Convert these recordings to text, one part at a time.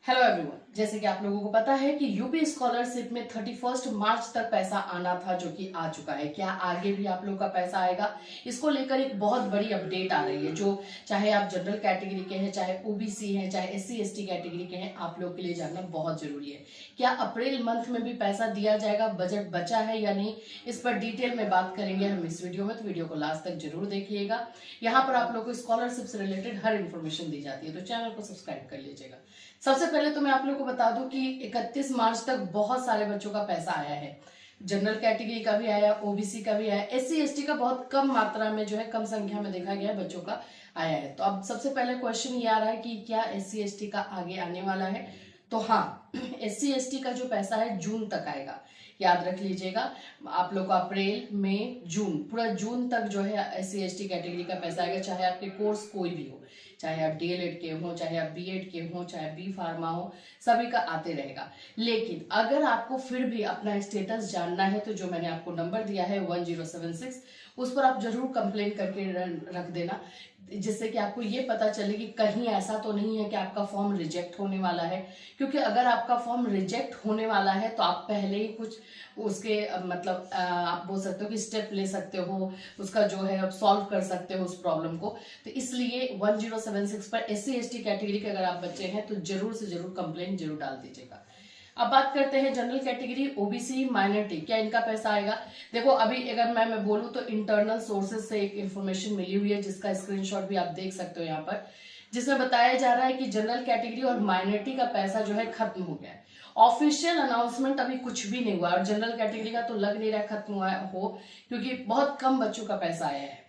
Hello everyone, जैसे कि आप लोगों को पता है कि यूपी स्कॉलरशिप में 31 मार्च तक पैसा आना था, जो कि आ चुका है। क्या आगे भी आप लोगों का पैसा आएगा? इसको लेकर एक बहुत बड़ी अपडेट आ रही है, जो चाहे आप जनरल कैटेगरी के हैं, चाहे ओबीसी हैं, चाहे एससी एसटी कैटेगरी के हैं, आप लोग के लिए जानना बहुत जरूरी है। क्या अप्रैल मंथ में भी पैसा दिया जाएगा? बजट बचा है या नहीं, इस पर डिटेल में बात करेंगे हम इस वीडियो में, तो वीडियो को लास्ट तक जरूर देखिएगा। यहाँ पर आप लोग को स्कॉलरशिप से रिलेटेड हर इन्फॉर्मेशन दी जाती है, तो चैनल को सब्सक्राइब कर लीजिएगा। सबसे पहले तो मैं आप लोगों को बता दूं कि 31 मार्च तक बहुत सारे बच्चों का पैसा आया है। जनरल कैटेगरी का भी आया, ओबीसी का भी आया, एससी एसटी का बहुत कम मात्रा में जो है, कम संख्या में देखा गया है बच्चों का आया है। तो अब सबसे पहले क्वेश्चन ये आ रहा है कि क्या एससी एसटी का आगे आने वाला है? तो हाँ, एससी एसटी का जो पैसा है जून तक आएगा। याद रख लीजिएगा, आप लोग को अप्रैल मई जून, पूरा जून तक जो है एससी एसटी कैटेगरी का पैसा आएगा। चाहे आपके कोर्स कोई भी हो, चाहे आप डीएलएड के हो, चाहे आप बीएड के हो, चाहे बी फार्मा हो, सभी का आते रहेगा। लेकिन अगर आपको फिर भी अपना स्टेटस जानना है, तो जो मैंने आपको नंबर दिया है 1076, उस पर आप जरूर कंप्लेन करके रख देना, जिससे कि आपको ये पता चले कि कहीं ऐसा तो नहीं है कि आपका फॉर्म रिजेक्ट होने वाला है। क्योंकि अगर आपका फॉर्म रिजेक्ट होने वाला है तो आप पहले ही कुछ उसके मतलब आप बोल सकते हो कि स्टेप ले सकते हो, उसका जो है आप सॉल्व कर सकते हो उस प्रॉब्लम को। तो इसलिए 1076 पर एससी एसटी कैटेगरी के अगर आप बच्चे हैं तो जरूर से जरूर कंप्लेन जरूर डाल दीजिएगा। अब बात करते हैं जनरल कैटेगरी, ओबीसी, माइनॉरिटी, क्या इनका पैसा आएगा? देखो, अभी अगर मैं बोलूं तो इंटरनल सोर्सेज से एक इन्फॉर्मेशन मिली हुई है, जिसका स्क्रीनशॉट भी आप देख सकते हो यहाँ पर, जिसमें बताया जा रहा है कि जनरल कैटेगरी और माइनॉरिटी का पैसा जो है खत्म हो गया है। ऑफिशियल अनाउंसमेंट अभी कुछ भी नहीं हुआ, और जनरल कैटेगरी का तो लग नहीं रहा खत्म हुआ हो, क्योंकि बहुत कम बच्चों का पैसा आया है।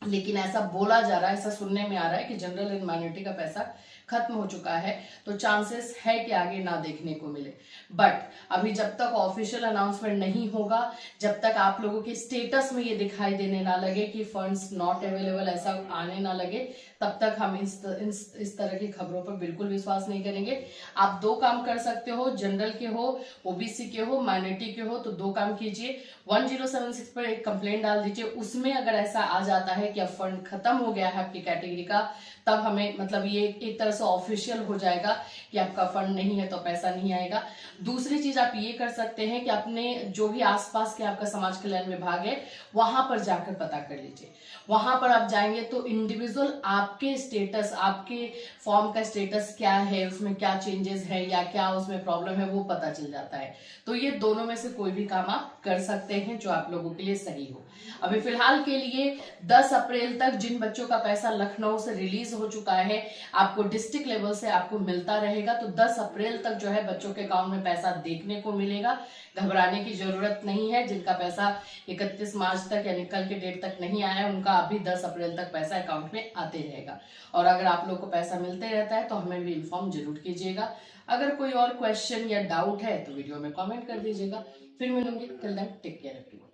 लेकिन ऐसा बोला जा रहा है, ऐसा सुनने में आ रहा है कि जनरल एंड माइनॉरिटी का पैसा खत्म हो चुका है, तो चांसेस है कि आगे ना देखने को मिले। बट अभी जब तक ऑफिशियल अनाउंसमेंट नहीं होगा, जब तक आप लोगों के स्टेटस में ये दिखाई देने ना लगे कि फंड्स नॉट अवेलेबल, ऐसा आने ना लगे, तब तक हम इस तरह की खबरों पर बिल्कुल विश्वास नहीं करेंगे। आप दो काम कर सकते हो, जनरल के हो, ओबीसी के हो, माइनॉरिटी के हो, तो दो काम कीजिए। 1076 पर एक कंप्लेंट डाल दीजिए। उसमें अगर ऐसा आ जाता है कि अब फंड खत्म हो गया है आपकी कैटेगरी का, तब हमें मतलब ये एक तरह से ऑफिशियल हो जाएगा कि आपका फंड नहीं है तो पैसा नहीं आएगा। दूसरी चीज आप ये कर सकते हैं कि अपने जो भी आसपास के आपका समाज कल्याण विभाग है, वहां पर जाकर पता कर लीजिए। वहां पर आप जाएंगे तो इंडिविजुअल आपके स्टेटस, आपके फॉर्म का स्टेटस क्या है, उसमें क्या चेंजेस है या क्या उसमें प्रॉब्लम है, वो पता चल जाता है। तो ये दोनों में से कोई भी काम आप कर सकते हैं जो आप लोगों के लिए सही हो। अभी फिलहाल के लिए 10 अप्रैल तक जिन बच्चों का पैसा लखनऊ से रिलीज हो चुका है, आपको डिस्ट्रिक्ट लेवल से आपको मिलता रहेगा। तो 10 अप्रैल तक जो है बच्चों के अकाउंट में पैसा देखने को मिलेगा। घबराने की जरूरत नहीं है। जिनका पैसा 31 मार्च तक यानी कल के डेट तक नहीं आया है, उनका अभी 10 अप्रैल तक पैसा अकाउंट में आते रहेगा। और अगर आप लोग को पैसा मिलते रहता है तो हमें भी इन्फॉर्म जरूर कीजिएगा। अगर कोई और क्वेश्चन या डाउट है तो वीडियो में कमेंट कर दीजिएगा। फिर मिलूंगी, till then take care everyone.